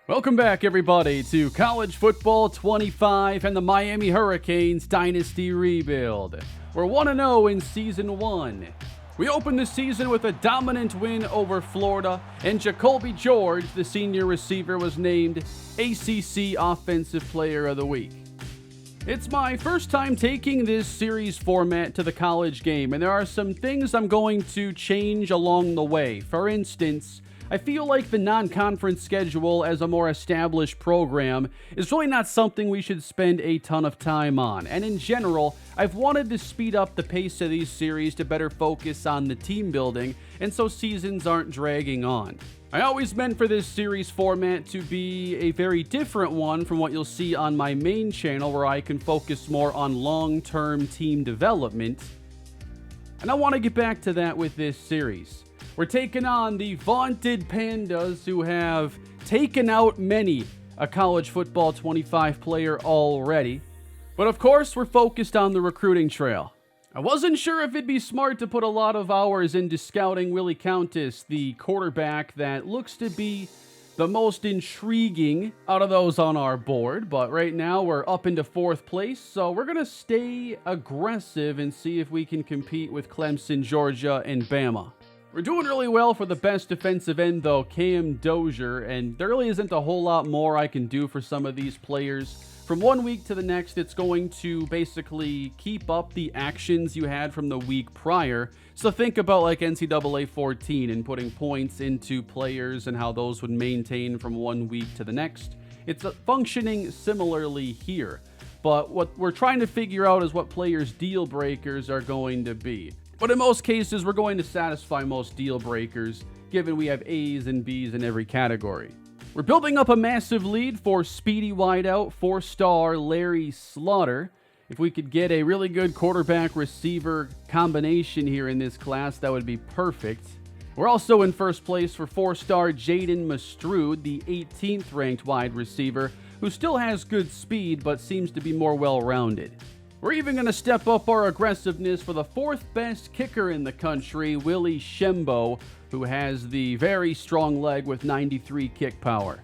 Welcome back, everybody, to College Football 25 and the Miami Hurricanes Dynasty Rebuild. We're 1-0 in Season 1. We opened the season with a dominant win over Florida, and Jacoby George, the senior receiver, was named ACC Offensive Player of the Week. It's my first time taking this series format to the college game, and there are some things I'm going to change along the way. For instance, I feel like the non-conference schedule as a more established program is really not something we should spend a ton of time on. And in general, I've wanted to speed up the pace of these series to better focus on the team building, and so seasons aren't dragging on. I always meant for this series format to be a very different one from what you'll see on my main channel, where I can focus more on long-term team development. And I want to get back to that with this series. We're taking on the vaunted Pandas, who have taken out many a College Football 25 player already. But of course, we're focused on the recruiting trail. I wasn't sure if it'd be smart to put a lot of hours into scouting Willie Countess, the quarterback that looks to be the most intriguing out of those on our board. But right now, we're up into 4th place, so we're going to stay aggressive and see if we can compete with Clemson, Georgia, and Bama. We're doing really well for the best defensive end, though, Cam Dozier, and there really isn't a whole lot more I can do for some of these players. From one week to the next, it's going to basically keep up the actions you had from the week prior. So think about like NCAA 14 and putting points into players and how those would maintain from one week to the next. It's functioning similarly here. But what we're trying to figure out is what players' deal breakers are going to be. But in most cases, we're going to satisfy most deal breakers, given we have A's and B's in every category. We're building up a massive lead for speedy wideout, 4-star Larry Slaughter. If we could get a really good quarterback-receiver combination here in this class, that would be perfect. We're also in first place for 4-star Jaden Mastrud, the 18th ranked wide receiver, who still has good speed but seems to be more well-rounded. We're even going to step up our aggressiveness for the 4th best kicker in the country, Willie Shembo, who has the very strong leg with 93 kick power.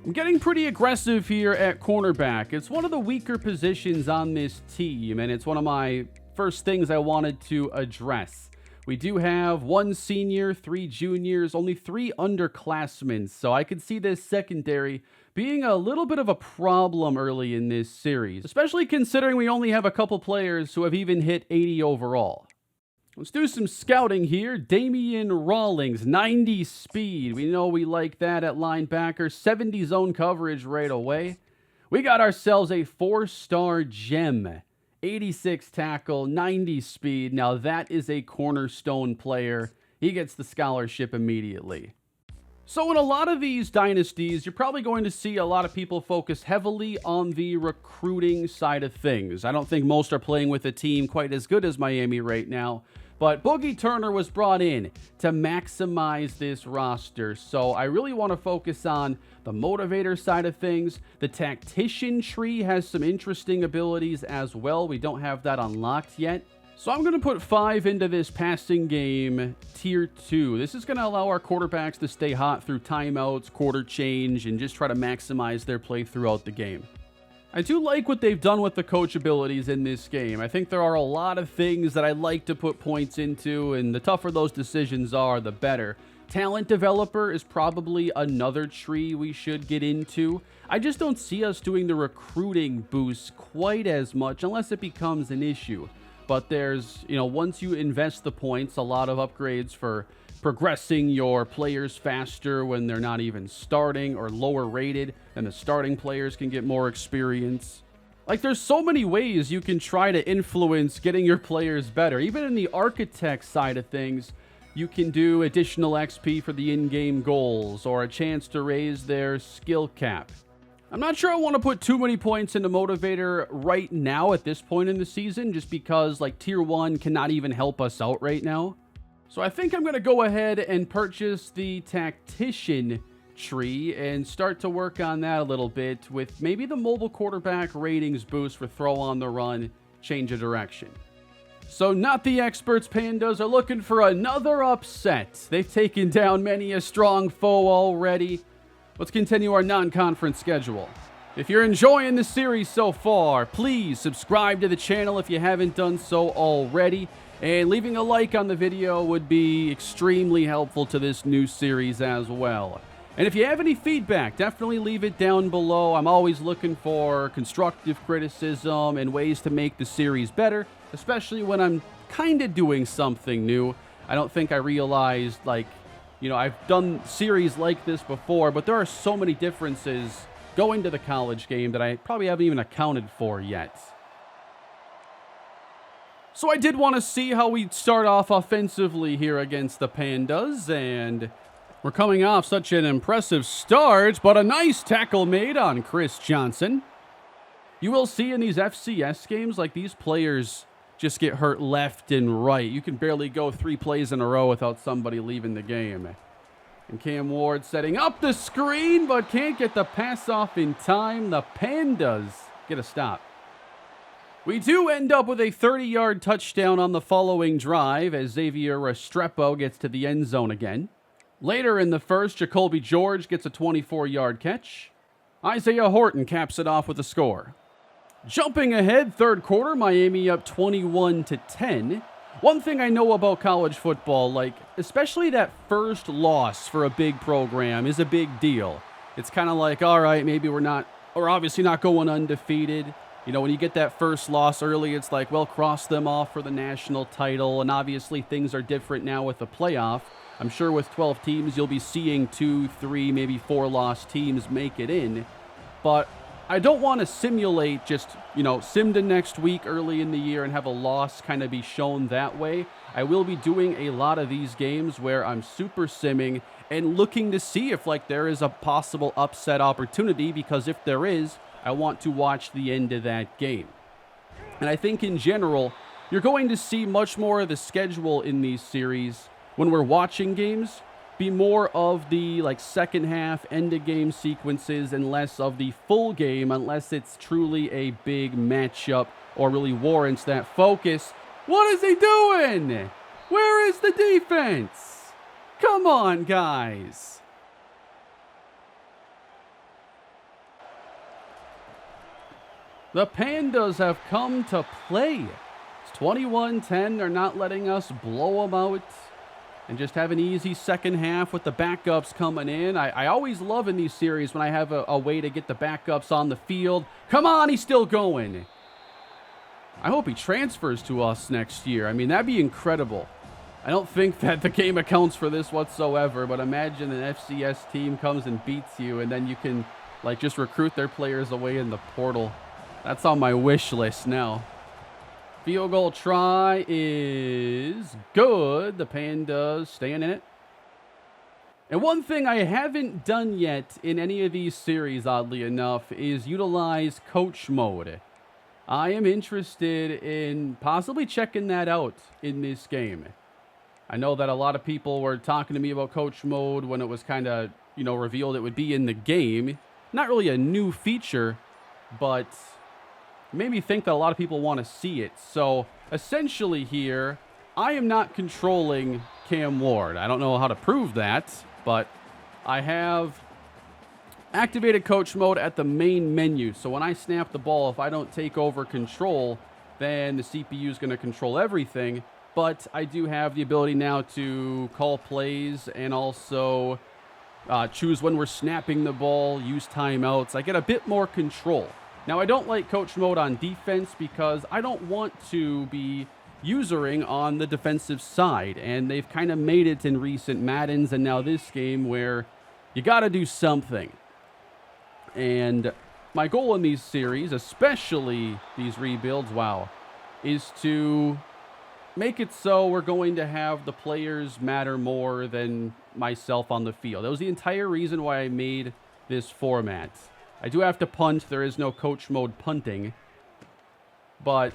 I'm getting pretty aggressive here at cornerback. It's one of the weaker positions on this team, and it's one of my first things I wanted to address. We do have 1 senior, 3 juniors, only 3 underclassmen, so I could see this secondary being a little bit of a problem early in this series, especially considering we only have a couple players who have even hit 80 overall. Let's do some scouting here. Damian Rawlings, 90 speed. We know we like that at linebacker. 70 zone coverage right away. We got ourselves a 4-star gem. 86 tackle, 90 speed. Now that is a cornerstone player. He gets the scholarship immediately. So in a lot of these dynasties, you're probably going to see a lot of people focus heavily on the recruiting side of things. I don't think most are playing with a team quite as good as Miami right now, but Boogie Turner was brought in to maximize this roster. So I really want to focus on the motivator side of things. The tactician tree has some interesting abilities as well. We don't have that unlocked yet. So I'm going to put 5 into this passing game tier 2. This is going to allow our quarterbacks to stay hot through timeouts, quarter change, and just try to maximize their play throughout the game. I do like what they've done with the coach abilities in this game. I think there are a lot of things that I like to put points into, and the tougher those decisions are, the better. Talent developer is probably another tree we should get into. I just don't see us doing the recruiting boost quite as much unless it becomes an issue. But there's, once you invest the points, a lot of upgrades for progressing your players faster when they're not even starting or lower rated, and the starting players can get more experience. Like, there's so many ways you can try to influence getting your players better. Even in the architect side of things, you can do additional XP for the in-game goals or a chance to raise their skill cap. I'm not sure I want to put too many points into Motivator right now at this point in the season, just because Tier 1 cannot even help us out right now. So I think I'm going to go ahead and purchase the Tactician tree and start to work on that a little bit with maybe the mobile quarterback ratings boost for throw on the run, change of direction. So not the experts Pandas are looking for another upset. They've taken down many a strong foe already. let's continue our non-conference schedule. If you're enjoying this series so far, please subscribe to the channel if you haven't done so already. And leaving a like on the video would be extremely helpful to this new series as well. And if you have any feedback, definitely leave it down below. I'm always looking for constructive criticism and ways to make the series better, especially when I'm kind of doing something new. I don't think I realized, I've done series like this before, but there are so many differences going to the college game that I probably haven't even accounted for yet. So I did want to see how we start off offensively here against the Pandas, and we're coming off such an impressive start, but a nice tackle made on Chris Johnson. You will see in these FCS games, these players just get hurt left and right. You can barely go 3 plays in a row without somebody leaving the game. And Cam Ward setting up the screen, but can't get the pass off in time. The Pandas get a stop. We do end up with a 30-yard touchdown on the following drive as Xavier Restrepo gets to the end zone again. Later in the first, Jacoby George gets a 24-yard catch. Isaiah Horton caps it off with a score. Jumping ahead, third quarter, Miami up 21-10. One thing I know about college football, especially that first loss for a big program is a big deal. It's kind of like, all right, maybe we're obviously not going undefeated. When you get that first loss early, it's like, well, cross them off for the national title. And obviously things are different now with the playoff. I'm sure with 12 teams, you'll be seeing 2, 3, maybe 4 lost teams make it in. But I don't want to simulate sim to next week early in the year and have a loss kind of be shown that way. I will be doing a lot of these games where I'm super simming and looking to see if there is a possible upset opportunity, because if there is, I want to watch the end of that game. And I think in general, you're going to see much more of the schedule in these series when we're watching games be more of the second half end of game sequences and less of the full game, unless it's truly a big matchup or really warrants that focus. What is he doing? Where is the defense? Come on, guys. The Pandas have come to play. It's 21-10. They're not letting us blow them out and just have an easy second half with the backups coming in. I always love in these series when I have a way to get the backups on the field. Come on, he's still going. I hope he transfers to us next year. I mean, that'd be incredible. I don't think that the game accounts for this whatsoever, but imagine an FCS team comes and beats you, and then you can just recruit their players away in the portal. That's on my wish list now. Field goal try is good. The Pandas staying in it. And one thing I haven't done yet in any of these series, oddly enough, is utilize coach mode. I am interested in possibly checking that out in this game. I know that a lot of people were talking to me about coach mode when it was kind of, revealed it would be in the game. Not really a new feature, but made me think that a lot of people want to see it. So essentially here, I am not controlling Cam Ward. I don't know how to prove that, but I have activated coach mode at the main menu. So when I snap the ball, if I don't take over control, then the CPU is going to control everything. But I do have the ability now to call plays and also choose when we're snapping the ball, use timeouts. I get a bit more control. Now, I don't like coach mode on defense because I don't want to be usering on the defensive side. And they've kind of made it in recent Maddens and now this game where you got to do something. And my goal in these series, especially these rebuilds, is to make it so we're going to have the players matter more than myself on the field. That was the entire reason why I made this format. I do have to punt. There is no coach mode punting. But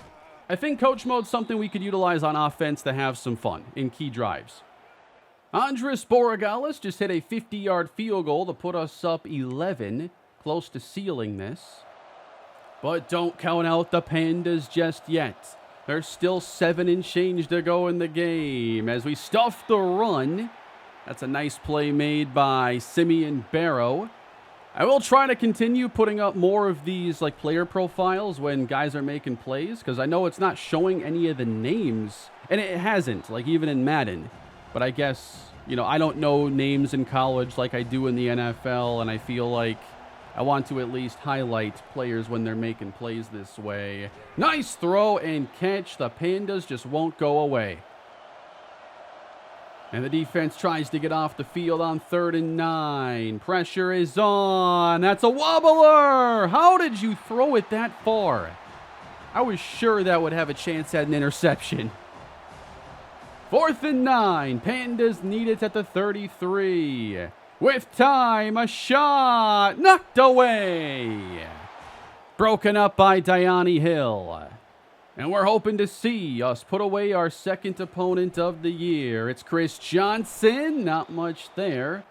I think coach mode's something we could utilize on offense to have some fun in key drives. Andres Borregales just hit a 50-yard field goal to put us up 11, close to sealing this. But don't count out the Pandas just yet. There's still 7 and change to go in the game as we stuff the run. That's a nice play made by Simeon Barrow. I will try to continue putting up more of these like player profiles when guys are making plays, because I know it's not showing any of the names, and it hasn't, like even in Madden. But I guess, you know, I don't know names in college like I do in the NFL, and I feel like I want to at least highlight players when they're making plays this way. Nice throw and catch. The Pandas just won't go away. And the defense tries to get off the field on 3rd and 9. Pressure is on. That's a wobbler. How did you throw it that far? I was sure that would have a chance at an interception. 4th and 9. Pandas need it at the 33. With time, a shot. Knocked away. Broken up by Diani Hill. And we're hoping to see us put away our second opponent of the year. It's Chris Johnson. Not much there.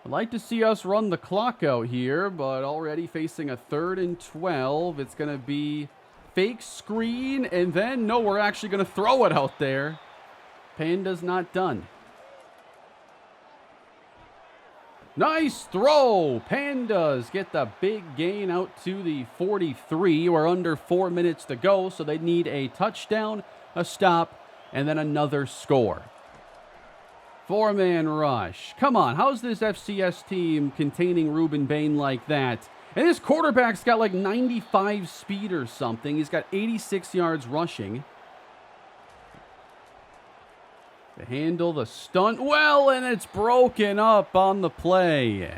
I'd like to see us run the clock out here, but already facing a 3rd and 12. It's going to be fake screen, and then, no, we're actually going to throw it out there. Panda's not done. Nice throw. Pandas get the big gain out to the 43. We're under 4 minutes to go, so they need a touchdown, a stop, and then another score. 4-man rush. Come on, how's this FCS team containing Ruben Bain like that? And this quarterback's got like 95 speed or something. He's got 86 yards rushing. To handle the stunt well, and it's broken up on the play.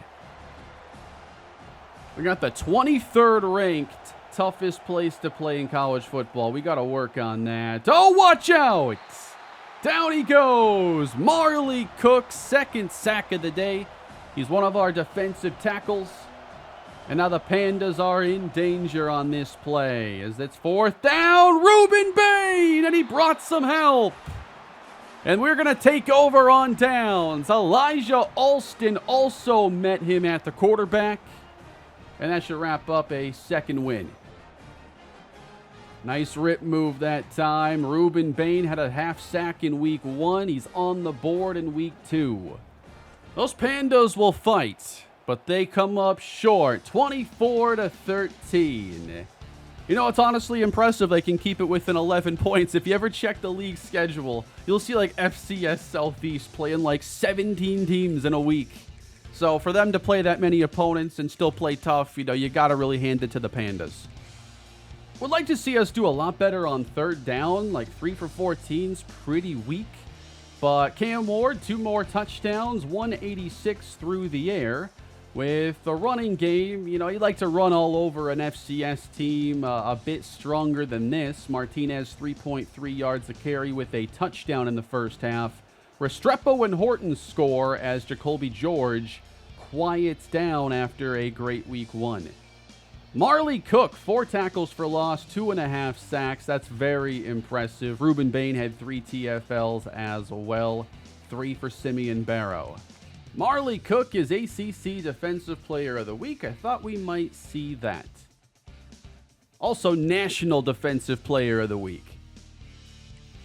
We got the 23rd ranked toughest place to play in college football. We got to work on that. Oh, watch out! Down he goes. Marley Cook, 2nd sack of the day. He's one of our defensive tackles. And now the Pandas are in danger on this play as it's 4th down. Ruben Bain, and he brought some help. And we're going to take over on downs. Elijah Alston also met him at the quarterback. And that should wrap up a second win. Nice rip move that time. Ruben Bain had a half sack in week 1. He's on the board in week 2. Those Pandas will fight, but they come up short. 24-13. You know, it's honestly impressive they can keep it within 11 points. If you ever check the league schedule, you'll see like FCS Southeast playing like 17 teams in a week. So for them to play that many opponents and still play tough, you know, you got to really hand it to the Pandas. Would like to see us do a lot better on 3rd down, like 3 for 14's pretty weak. But Cam Ward, 2 more touchdowns, 186 through the air. With the running game, you know, you'd like to run all over an FCS team a bit stronger than this. Martinez, 3.3 yards a carry with a touchdown in the first half. Restrepo and Horton score as Jacoby George quiets down after a great week 1. Marley Cook, 4 tackles for loss, 2.5 sacks. That's very impressive. Ruben Bain had 3 TFLs as well, 3 for Simeon Barrow. Marley Cook is ACC Defensive Player of the Week. I thought we might see that. Also, National Defensive Player of the Week.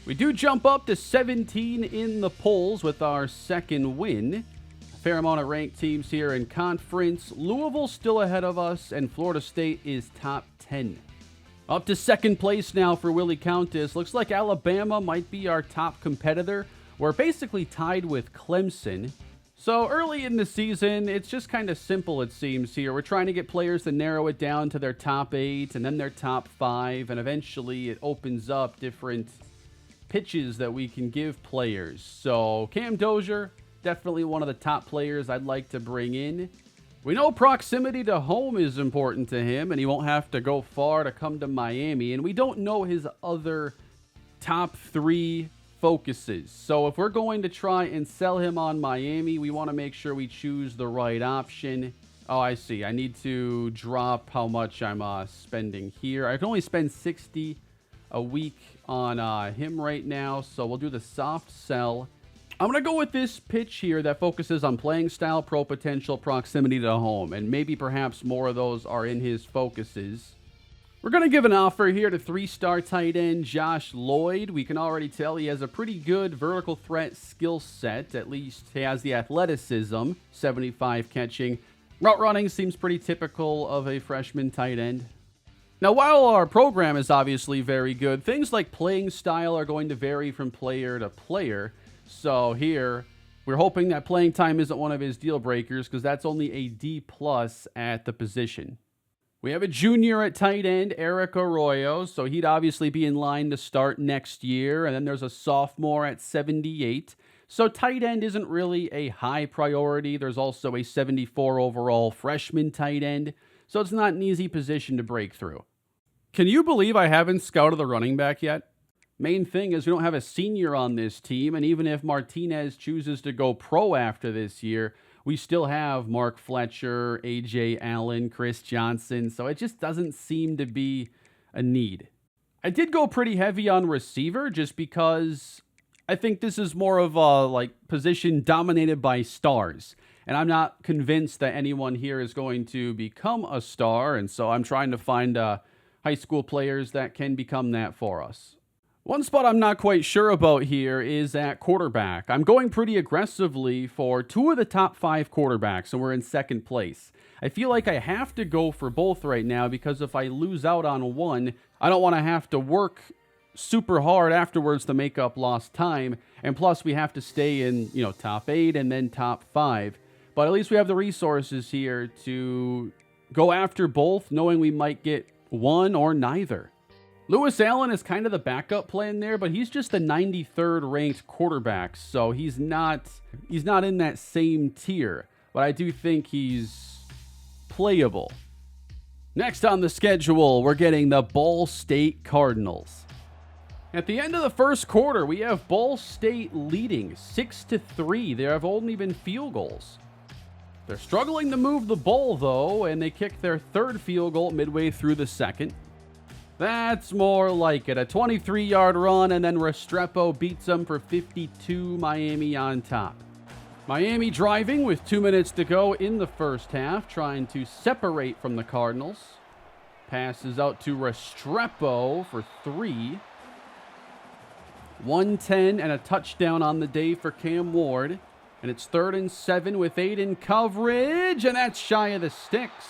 We do jump up to 17 in the polls with our second win. A fair amount of ranked teams here in conference. Louisville still ahead of us, and Florida State is top 10. Up to 2nd place now for Willie Countess. Looks like Alabama might be our top competitor. We're basically tied with Clemson. So early in the season, it's just kind of simple, it seems, here. We're trying to get players to narrow it down to their top 8 and then their top 5, and eventually it opens up different pitches that we can give players. So Cam Dozier, definitely one of the top players I'd like to bring in. We know proximity to home is important to him, and he won't have to go far to come to Miami, and we don't know his other top 3 focuses. So if we're going to try and sell him on Miami, we want to make sure we choose the right option. Oh, I see. I need to drop how much I'm spending here. I can only spend $60 a week on him right now, so we'll do the soft sell. I'm going to go with this pitch here that focuses on playing style, pro potential, proximity to home, and maybe perhaps more of those are in his focuses. We're going to give an offer here to 3-star tight end Josh Lloyd. We can already tell he has a pretty good vertical threat skill set. At least he has the athleticism, 75 catching. Route running seems pretty typical of a freshman tight end. Now, while our program is obviously very good, things like playing style are going to vary from player to player. So here, we're hoping that playing time isn't one of his deal breakers because that's only a D+ at the position. We have a junior at tight end, Eric Arroyo, so he'd obviously be in line to start next year. And then there's a sophomore at 78. So tight end isn't really a high priority. There's also a 74 overall freshman tight end, so it's not an easy position to break through. Can you believe I haven't scouted the running back yet? Main thing is we don't have a senior on this team, and even if Martinez chooses to go pro after this year, we still have Mark Fletcher, A.J. Allen, Chris Johnson, so it just doesn't seem to be a need. I did go pretty heavy on receiver just because I think this is more of a position dominated by stars, and I'm not convinced that anyone here is going to become a star, and so I'm trying to find high school players that can become that for us. One spot I'm not quite sure about here is at quarterback. I'm going pretty aggressively for 2 of the top 5 quarterbacks, and we're in second place. I feel like I have to go for both right now because if I lose out on one, I don't want to have to work super hard afterwards to make up lost time, and plus we have to stay in, top 8 and then top 5. But at least we have the resources here to go after both, knowing we might get one or neither. Lewis Allen is kind of the backup plan there, but he's just the 93rd ranked quarterback, so he's not in that same tier, but I do think he's playable. Next on the schedule, we're getting the Ball State Cardinals. At the end of the first quarter, we have Ball State leading 6-3. There have only been field goals. They're struggling to move the ball, though, and they kick their third field goal midway through the second. That's more like it. A 23-yard run, and then Restrepo beats them for 52, Miami on top. Miami driving with 2 minutes to go in the first half, trying to separate from the Cardinals. Passes out to Restrepo for 3. 110 and a touchdown on the day for Cam Ward. And it's 3rd and 7 with 8 in coverage, and that's shy of the sticks.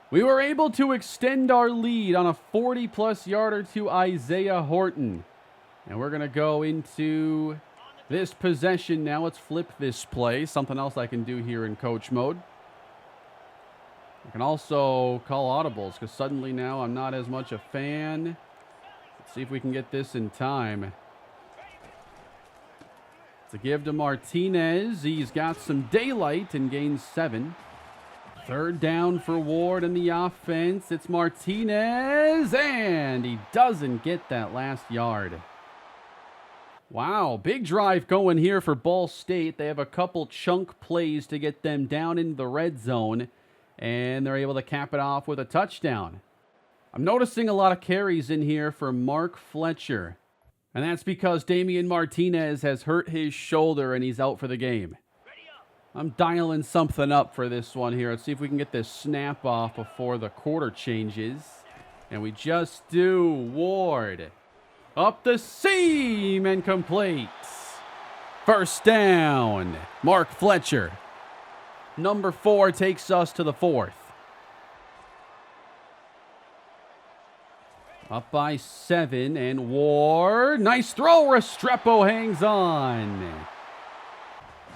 We were able to extend our lead on a 40-plus yarder to Isaiah Horton. And we're going to go into this possession now. Let's flip this play. Something else I can do here in coach mode. I can also call audibles because suddenly now I'm not as much a fan. Let's see if we can get this in time. To give to Martinez. He's got some daylight and gains 7. 3rd down for Ward in the offense. It's Martinez, and he doesn't get that last yard. Wow, big drive going here for Ball State. They have a couple chunk plays to get them down into the red zone, and they're able to cap it off with a touchdown. I'm noticing a lot of carries in here for Mark Fletcher, and that's because Damian Martinez has hurt his shoulder and he's out for the game. I'm dialing something up for this one here. Let's see if we can get this snap off before the quarter changes. And we just do. Ward up the seam and complete. 1st down. Mark Fletcher. Number 4 takes us to the 4th. Up by 7, and Ward. Nice throw. Restrepo hangs on.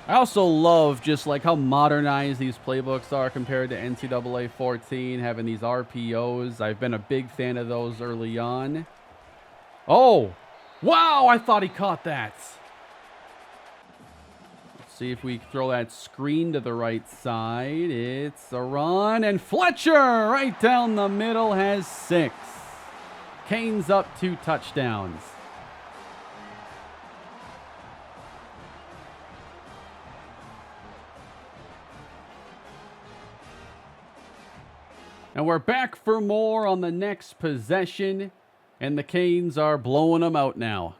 I also love just how modernized these playbooks are compared to NCAA 14, having these RPOs. I've been a big fan of those early on. Oh, wow, I thought he caught that. Let's see if we throw that screen to the right side. It's a run, and Fletcher right down the middle has 6. Canes up 2 touchdowns. And we're back for more on the next possession, and the Canes are blowing them out now.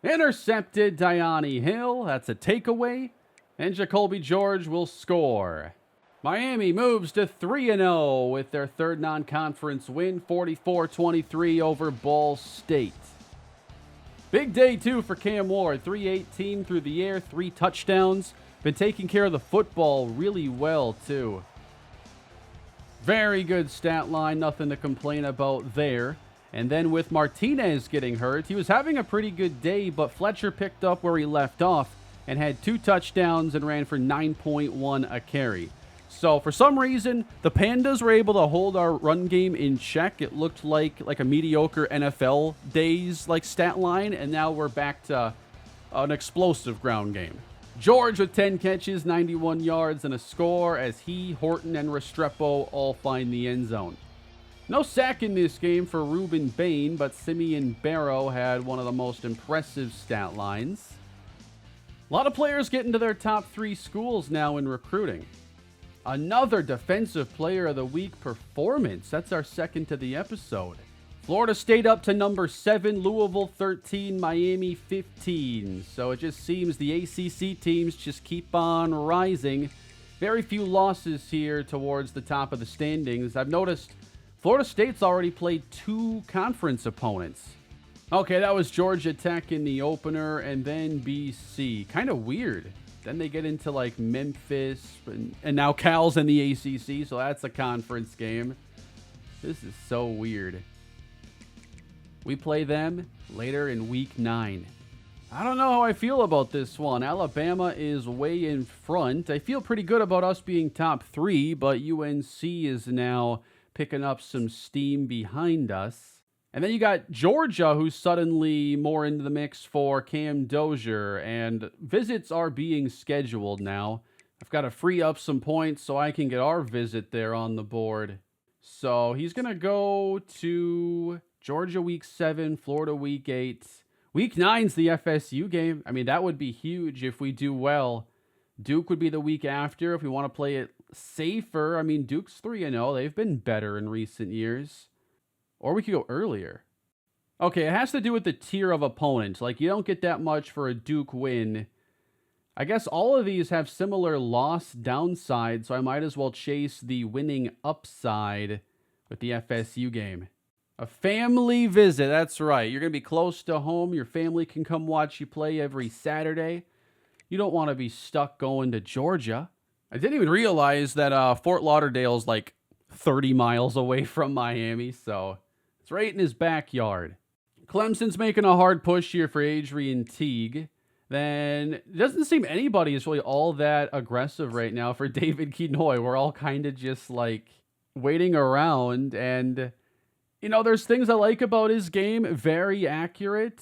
Intercepted Diani Hill, that's a takeaway, and Jacoby George will score. Miami moves to 3-0 with their 3rd non-conference win, 44-23 over Ball State. Big day, too, for Cam Ward. 318 through the air, 3 touchdowns. Been taking care of the football really well, too. Very good stat line, nothing to complain about there. And then with Martinez getting hurt, he was having a pretty good day, but Fletcher picked up where he left off and had 2 touchdowns and ran for 9.1 a carry. So for some reason, the Pandas were able to hold our run game in check. It looked like a mediocre NFL days stat line, and now we're back to an explosive ground game. George with 10 catches, 91 yards, and a score as he, Horton, and Restrepo all find the end zone. No sack in this game for Ruben Bain, but Simeon Barrow had one of the most impressive stat lines. A lot of players getting to their top 3 schools now in recruiting. Another Defensive Player of the Week performance. That's our second to the episode. Florida State up to number 7, Louisville 13, Miami 15. So it just seems the ACC teams just keep on rising. Very few losses here towards the top of the standings. I've noticed Florida State's already played 2 conference opponents. Okay, that was Georgia Tech in the opener, and then BC. Kind of weird. Then they get into Memphis, and now Cal's in the ACC, so that's a conference game. This is so weird. We play them later in week 9. I don't know how I feel about this one. Alabama is way in front. I feel pretty good about us being top 3, but UNC is now picking up some steam behind us. And then you got Georgia, who's suddenly more into the mix for Cam Dozier, and visits are being scheduled now. I've got to free up some points so I can get our visit there on the board. So he's going to go to Georgia week 7, Florida week 8. Week 9's the FSU game. I mean, that would be huge if we do well. Duke would be the week after if we want to play it safer. I mean, Duke's 3-0. They've been better in recent years. Or we could go earlier. Okay, it has to do with the tier of opponents. You don't get that much for a Duke win. I guess all of these have similar loss downside, so I might as well chase the winning upside with the FSU game. A family visit, that's right. You're going to be close to home. Your family can come watch you play every Saturday. You don't want to be stuck going to Georgia. I didn't even realize that Fort Lauderdale's 30 miles away from Miami, so it's right in his backyard. Clemson's making a hard push here for Adrian Teague. Then it doesn't seem anybody is really all that aggressive right now for David Kinoy. We're all kind of just waiting around, and there's things I like about his game. Very accurate,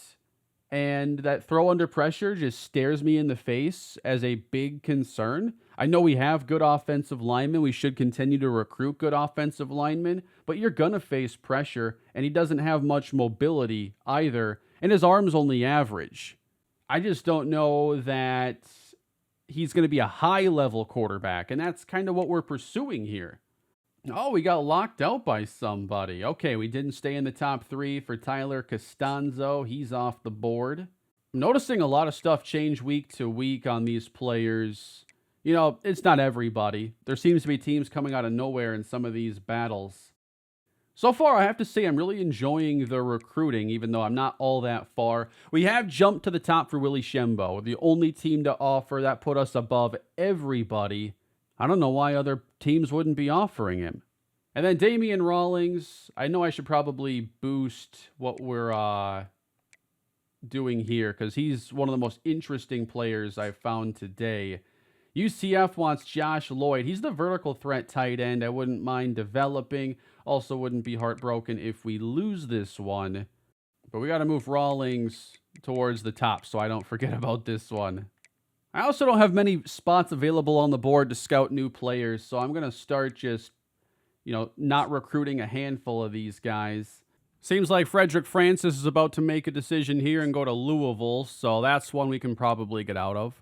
and that throw under pressure just stares me in the face as a big concern. I know we have good offensive linemen. We should continue to recruit good offensive linemen, but you're going to face pressure, and he doesn't have much mobility either, and his arm's only average. I just don't know that he's going to be a high-level quarterback, and that's kind of what we're pursuing here. Oh, we got locked out by somebody. Okay, we didn't stay in the top 3 for Tyler Costanzo. He's off the board. I'm noticing a lot of stuff change week to week on these players. It's not everybody. There seems to be teams coming out of nowhere in some of these battles. So far, I have to say I'm really enjoying the recruiting, even though I'm not all that far. We have jumped to the top for Willie Shembo. We're the only team to offer. That put us above everybody. I don't know why other teams wouldn't be offering him. And then Damian Rawlings. I know I should probably boost what we're doing here because he's one of the most interesting players I've found today. UCF wants Josh Lloyd. He's the vertical threat tight end. I wouldn't mind developing. Also wouldn't be heartbroken if we lose this one. But we got to move Rawlings towards the top so I don't forget about this one. I also don't have many spots available on the board to scout new players, so I'm going to start just, not recruiting a handful of these guys. Seems like Frederick Francis is about to make a decision here and go to Louisville, so that's one we can probably get out of.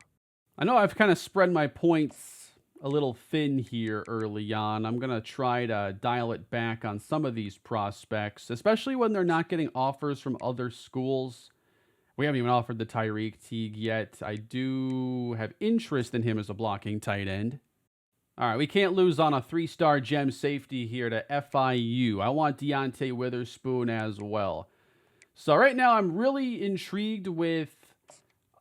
I know I've kind of spread my points a little thin here early on. I'm going to try to dial it back on some of these prospects, especially when they're not getting offers from other schools. We haven't even offered the Tyreek Teague yet. I do have interest in him as a blocking tight end. All right, we can't lose on a 3-star gem safety here to FIU. I want Deontay Witherspoon as well. So right now I'm really intrigued with,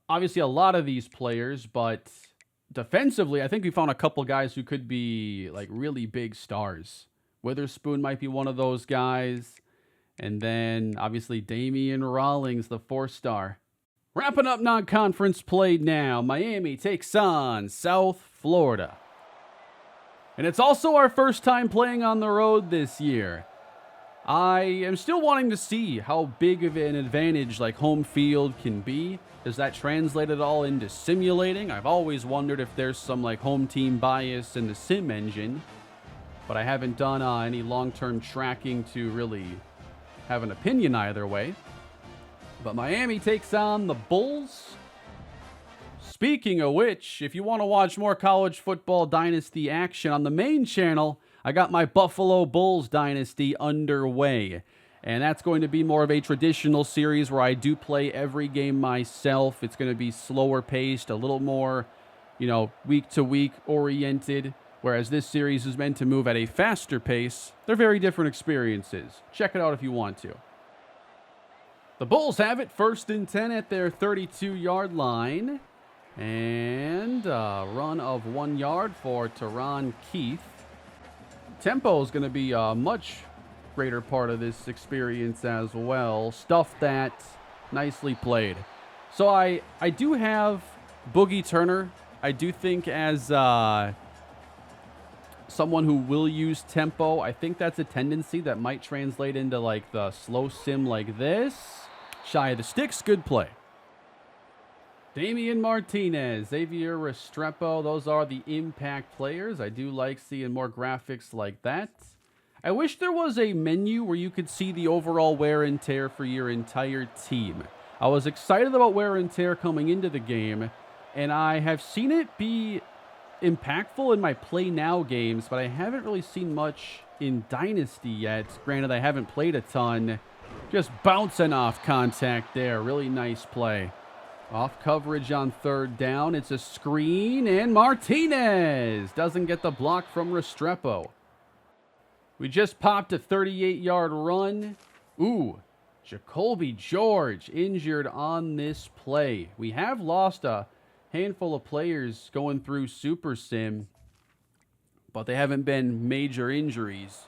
obviously, a lot of these players, but defensively, I think we found a couple guys who could be like really big stars. Witherspoon might be one of those guys. And then, obviously, Damian Rawlings, the 4-star. Wrapping up non-conference play now. Miami takes on South Florida. And it's also our first time playing on the road this year. I am still wanting to see how big of an advantage like home field can be. Does that translate at all into simulating? I've always wondered if there's some like home team bias in the sim engine. But I haven't done any long-term tracking to really have an opinion either way. But Miami takes on the Bulls. Speaking of which, if you want to watch more college football dynasty action on the main channel, I got my Buffalo Bulls dynasty underway. And that's going to be more of a traditional series where I do play every game myself. It's going to be slower paced, a little more, week to week oriented. Whereas this series is meant to move at a faster pace. They're very different experiences. Check it out if you want to. The Bulls have it 1st and 10 at their 32-yard line. And a run of 1 yard for Teron Keith. Tempo is going to be a much greater part of this experience as well. Stuff that nicely played. So I do have Boogie Turner. I do think as someone who will use tempo, I think that's a tendency that might translate into like the slow sim like this. Shy of the sticks, good play. Damian Martinez, Xavier Restrepo, those are the impact players. I do like seeing more graphics like that. I wish there was a menu where you could see the overall wear and tear for your entire team. I was excited about wear and tear coming into the game, and I have seen it be impactful in my Play Now games, but I haven't really seen much in Dynasty yet. Granted, I haven't played a ton. Just bouncing off contact there. Really nice play. Off coverage on 3rd down. It's a screen, and Martinez doesn't get the block from Restrepo. We just popped a 38-yard run. Ooh, Jacoby George injured on this play. We have lost a handful of players going through Super Sim, but they haven't been major injuries.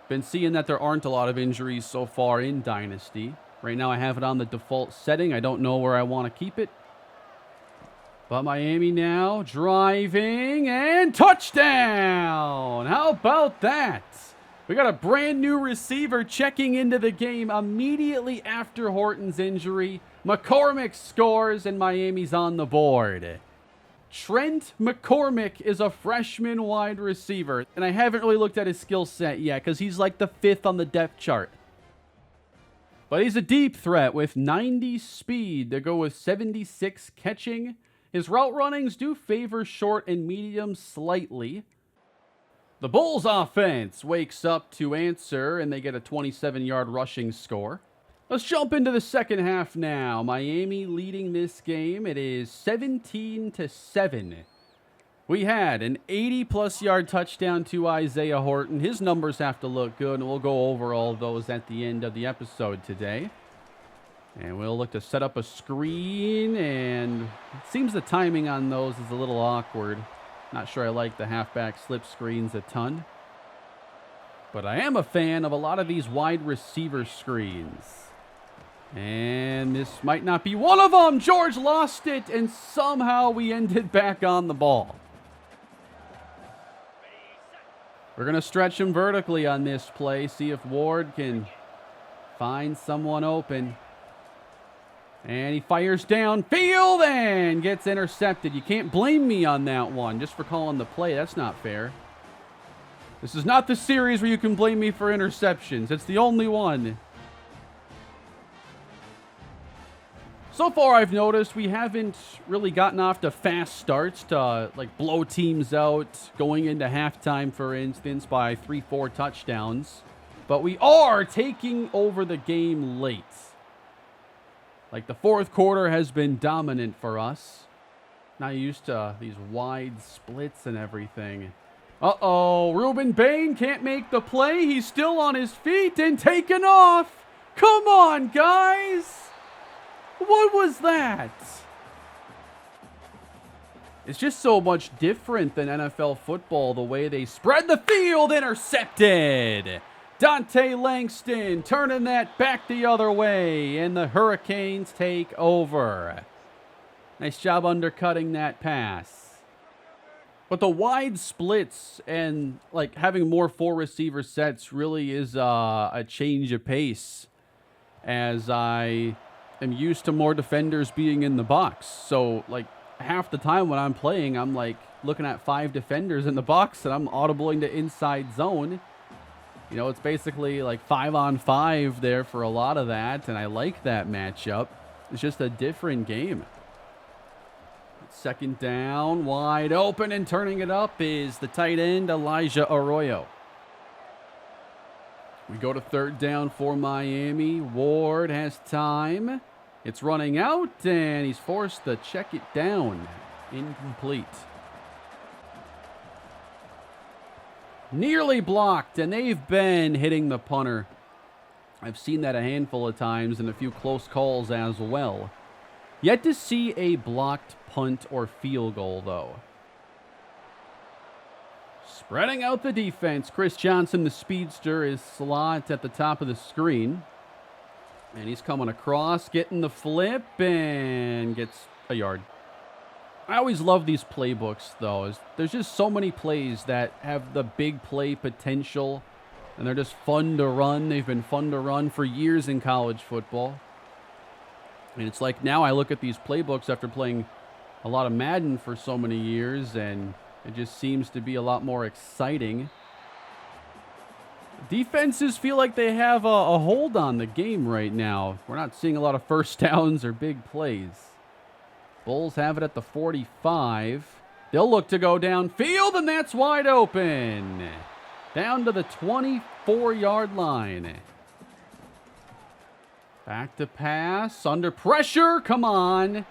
Been seeing that there aren't a lot of injuries so far in Dynasty. Right now I have it on the default setting. I don't know where I want to keep it. But Miami now driving and touchdown. How about that? We got a brand new receiver checking into the game immediately after Horton's injury. McCormick scores and Miami's on the board. Trent McCormick is a freshman wide receiver. And I haven't really looked at his skill set yet because he's like the 5th on the depth chart. But he's a deep threat with 90 speed to go with 76 catching. His route runnings do favor short and medium slightly. The Bulls offense wakes up to answer, and they get a 27-yard rushing score. Let's jump into the second half now. Miami leading this game. It is 17-7. We had an 80-plus yard touchdown to Isaiah Horton. His numbers have to look good, and we'll go over all of those at the end of the episode today. And we'll look to set up a screen, and it seems the timing on those is a little awkward. Not sure I like the halfback slip screens a ton. But I am a fan of a lot of these wide receiver screens. And this might not be one of them. George lost it, and somehow we ended back on the ball. We're going to stretch him vertically on this play, see if Ward can find someone open. And he fires downfield and gets intercepted. You can't blame me on that one just for calling the play. That's not fair. This is not the series where you can blame me for interceptions. It's the only one. So far, I've noticed we haven't really gotten off to fast starts to like blow teams out going into halftime, for instance, by 3-4 touchdowns. But we are taking over the game late. Like the fourth quarter has been dominant for us. Not used to these wide splits and everything. Uh-oh, Ruben Bain can't make the play. He's still on his feet and taken off. Come on, guys. What was that? It's just so much different than NFL football, the way they spread the field. Intercepted. Dante Langston turning that back the other way, and the Hurricanes take over. Nice job undercutting that pass. But the wide splits and like having more 4-receiver sets really is a change of pace, as I am used to more defenders being in the box. So like half the time when I'm playing, I'm like looking at 5 defenders in the box and I'm audibling to inside zone. You know, it's basically like 5-on-5 there for a lot of that, and I like that matchup. It's just a different game. Second down, wide open, and turning it up is the tight end, Elijah Arroyo. We go to third down for Miami. Ward has time. It's running out, and he's forced to check it down. Incomplete. Nearly blocked, and they've been hitting the punter. I've seen that a handful of times and a few close calls as well. Yet to see a blocked punt or field goal, though. Spreading out the defense, Chris Johnson, the speedster, is slot at the top of the screen. And he's coming across, getting the flip, and gets a yard. I always love these playbooks, though. There's just so many plays that have the big play potential, and they're just fun to run. They've been fun to run for years in college football. And it's like now I look at these playbooks after playing a lot of Madden for so many years, and it just seems to be a lot more exciting. Defenses feel like they have a hold on the game right now. We're not seeing a lot of first downs or big plays. Bulls have it at the 45. They'll look to go downfield, and that's wide open. Down to the 24-yard line. Back to pass, under pressure, come on.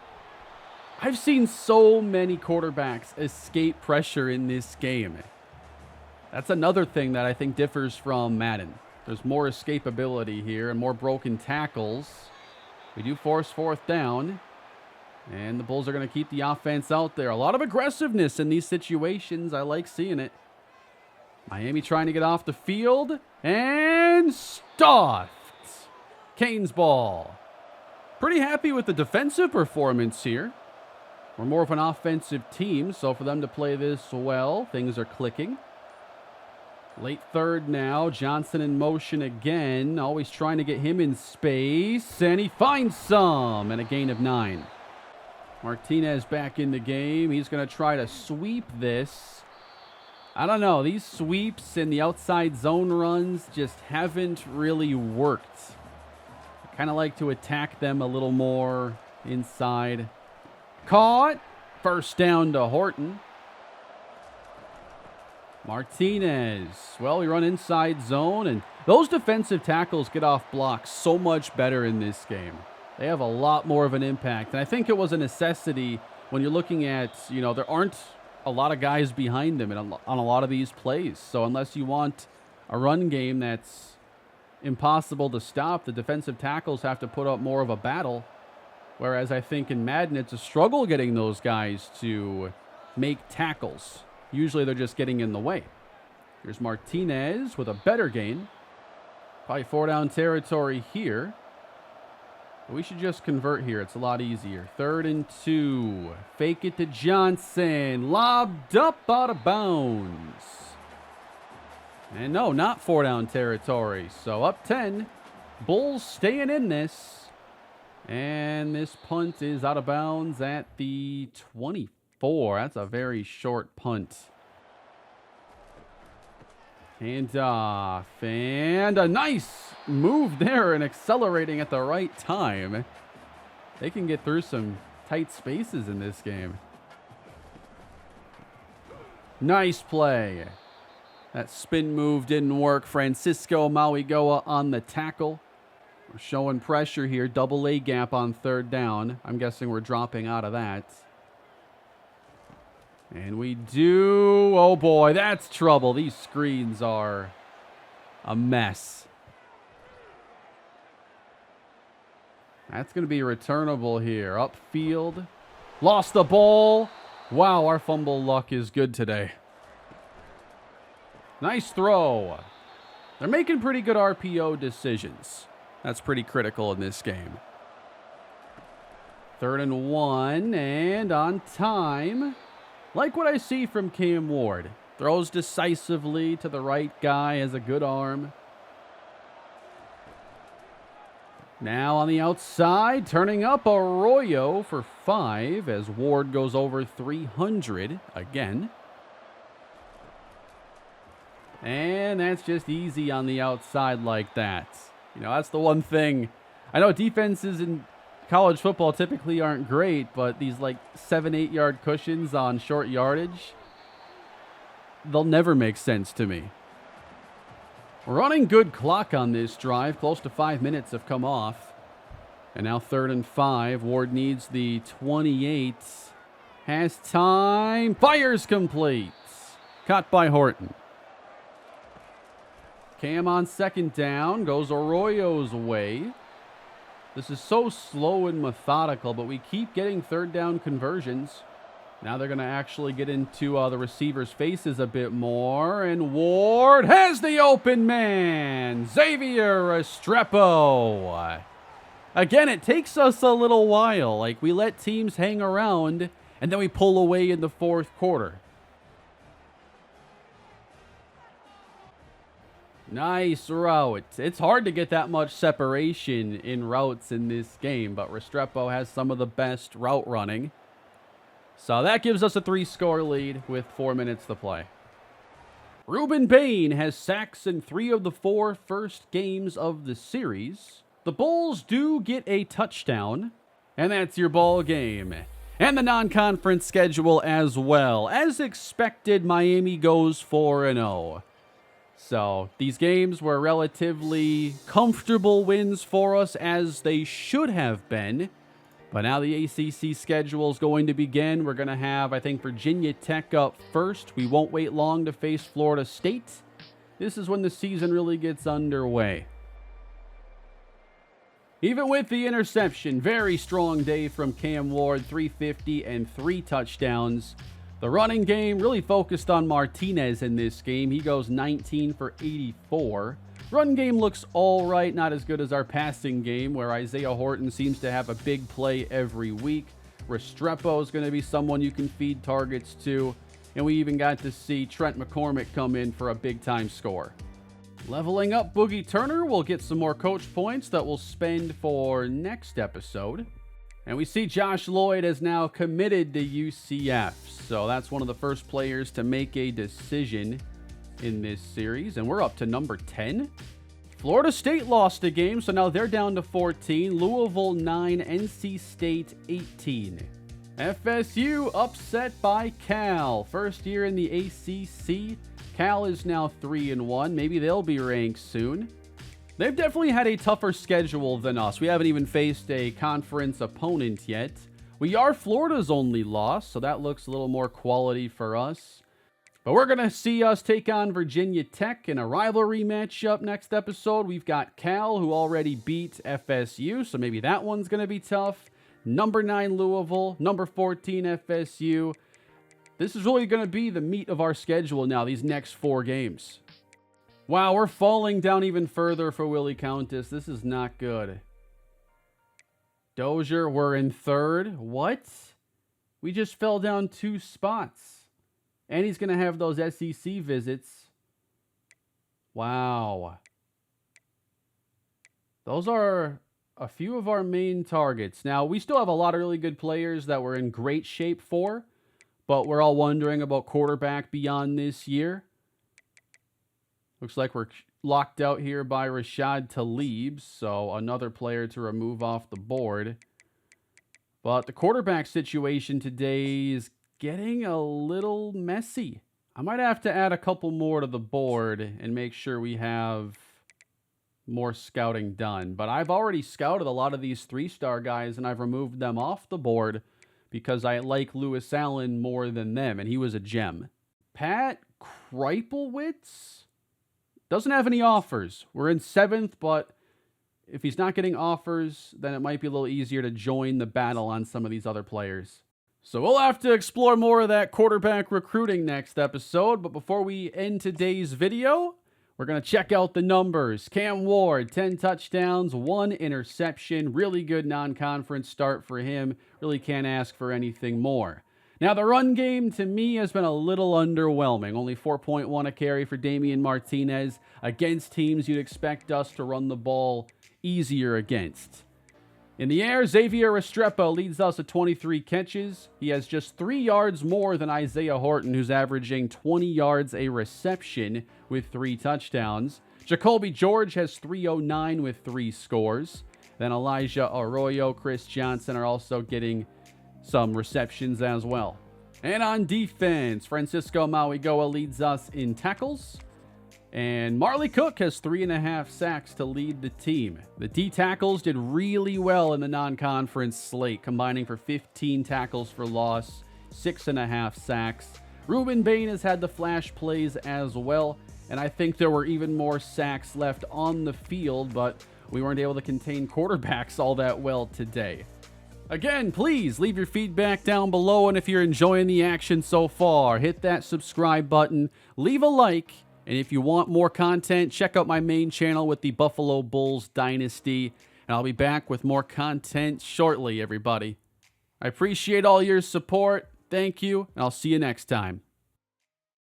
I've seen so many quarterbacks escape pressure in this game. That's another thing that I think differs from Madden. There's more escapability here and more broken tackles. We do force fourth down, and the Bulls are going to keep the offense out there. A lot of aggressiveness in these situations. I like seeing it. Miami trying to get off the field, and stuffed. Canes ball. Pretty happy with the defensive performance here. We're more of an offensive team, so for them to play this well, things are clicking. Late third now. Johnson in motion again. Always trying to get him in space, and he finds some, and a gain of 9. Martinez back in the game. He's going to try to sweep this. I don't know. These sweeps and the outside zone runs just haven't really worked. Kind of like to attack them a little more inside. Caught. First down to Horton. Martinez. Well, we run inside zone, and those defensive tackles get off blocks so much better in this game. They have a lot more of an impact, and I think it was a necessity when you're looking at, you know, there aren't a lot of guys behind them on a lot of these plays. So unless you want a run game that's impossible to stop, the defensive tackles have to put up more of a battle. Whereas I think in Madden, it's a struggle getting those guys to make tackles. Usually they're just getting in the way. Here's Martinez with a better gain. Probably 4-down territory here. But we should just convert here. It's a lot easier. 3rd and 2. Fake it to Johnson. Lobbed up out of bounds. And no, not 4-down territory. So up 10. Bulls staying in this. And this punt is out of bounds at the 24. That's a very short punt. Hand off. And a nice move there and accelerating at the right time. They can get through some tight spaces in this game. Nice play. That spin move didn't work. Francisco Mauigoa on the tackle. We're showing pressure here. Double A gap on 3rd down. I'm guessing we're dropping out of that. And we do. Oh boy, that's trouble. These screens are a mess. That's going to be returnable here. Upfield. Lost the ball. Wow, our fumble luck is good today. Nice throw. They're making pretty good RPO decisions. That's pretty critical in this game. 3rd and 1, and on time. Like what I see from Cam Ward. Throws decisively to the right guy, has a good arm. Now on the outside, turning up Arroyo for 5 as Ward goes over 300 again. And that's just easy on the outside like that. You know, that's the one thing. I know defenses in college football typically aren't great, but these like 7-8 yard cushions on short yardage, they'll never make sense to me. We're running good clock on this drive. Close to 5 minutes have come off. And now 3rd and 5. Ward needs the 28. Has time. Fires complete. Caught by Horton. Cam on 2nd down. Goes Arroyo's way. This is so slow and methodical, but we keep getting 3rd down conversions. Now they're going to actually get into the receiver's faces a bit more. And Ward has the open man. Xavier Restrepo. Again, it takes us a little while. Like, we let teams hang around, and then we pull away in the 4th quarter. Nice route. It's hard to get that much separation in routes in this game, but Restrepo has some of the best route running. So that gives us a 3-score lead with 4 minutes to play. Ruben Bain has sacks in 3 of the 4 first games of the series. The Bulls do get a touchdown, and that's your ball game. And the non-conference schedule as well. As expected, Miami goes 4-0. So these games were relatively comfortable wins for us, as they should have been. But now the ACC schedule is going to begin. We're going to have, I think, Virginia Tech up first. We won't wait long to face Florida State. This is when the season really gets underway. Even with the interception, very strong day from Cam Ward, 350 and 3 touchdowns. The running game really focused on Martinez in this game. He goes 19 for 84. Run game looks all right, not as good as our passing game, where Isaiah Horton seems to have a big play every week. Restrepo is going to be someone you can feed targets to. And we even got to see Trent McCormick come in for a big-time score. Leveling up Boogie Turner, we'll get some more coach points that we'll spend for next episode. And we see Josh Lloyd has now committed to UCF. So that's one of the first players to make a decision in this series. And we're up to number 10. Florida State lost a game, so now they're down to 14. Louisville 9, NC State 18. FSU upset by Cal. First year in the ACC. Cal is now 3-1. Maybe they'll be ranked soon. They've definitely had a tougher schedule than us. We haven't even faced a conference opponent yet. We are Florida's only loss, so that looks a little more quality for us. But we're going to see us take on Virginia Tech in a rivalry matchup next episode. We've got Cal, who already beat FSU, so maybe that one's going to be tough. Number 9 Louisville, number 14 FSU. This is really going to be the meat of our schedule now, these next 4 games. Wow, we're falling down even further for Willie Countess. This is not good. Dozier, we're in 3rd. What? We just fell down 2 spots. And he's going to have those SEC visits. Wow. Those are a few of our main targets. Now, we still have a lot of really good players that we're in great shape for, but we're all wondering about quarterback beyond this year. Looks like we're locked out here by Rashad Tlaib, so another player to remove off the board. But the quarterback situation today is getting a little messy. I might have to add a couple more to the board and make sure we have more scouting done. But I've already scouted a lot of these 3-star guys, and I've removed them off the board because I like Lewis Allen more than them, and he was a gem. Pat Kreipelwitz doesn't have any offers. We're in 7th, but if he's not getting offers, then it might be a little easier to join the battle on some of these other players. So we'll have to explore more of that quarterback recruiting next episode. But before we end today's video, we're going to check out the numbers. Cam Ward, 10 touchdowns, 1 interception. Really good non-conference start for him. Really can't ask for anything more. Now, the run game, to me, has been a little underwhelming. Only 4.1 a carry for Damian Martinez against teams you'd expect us to run the ball easier against. In the air, Xavier Restrepo leads us at 23 catches. He has just 3 yards more than Isaiah Horton, who's averaging 20 yards a reception with 3 touchdowns. Jacoby George has 309 with 3 scores. Then Elijah Arroyo, Chris Johnson are also getting some receptions as well. And on defense, Francisco Mauigoa leads us in tackles. And Marley Cook has 3.5 sacks to lead the team. The D tackles did really well in the non-conference slate, combining for 15 tackles for loss, 6.5 sacks. Ruben Bain has had the flash plays as well, and I think there were even more sacks left on the field, but we weren't able to contain quarterbacks all that well today. Again, please leave your feedback down below, and if you're enjoying the action so far, hit that subscribe button, leave a like, and if you want more content, check out my main channel with the Buffalo Bulls Dynasty, and I'll be back with more content shortly, everybody. I appreciate all your support. Thank you, and I'll see you next time.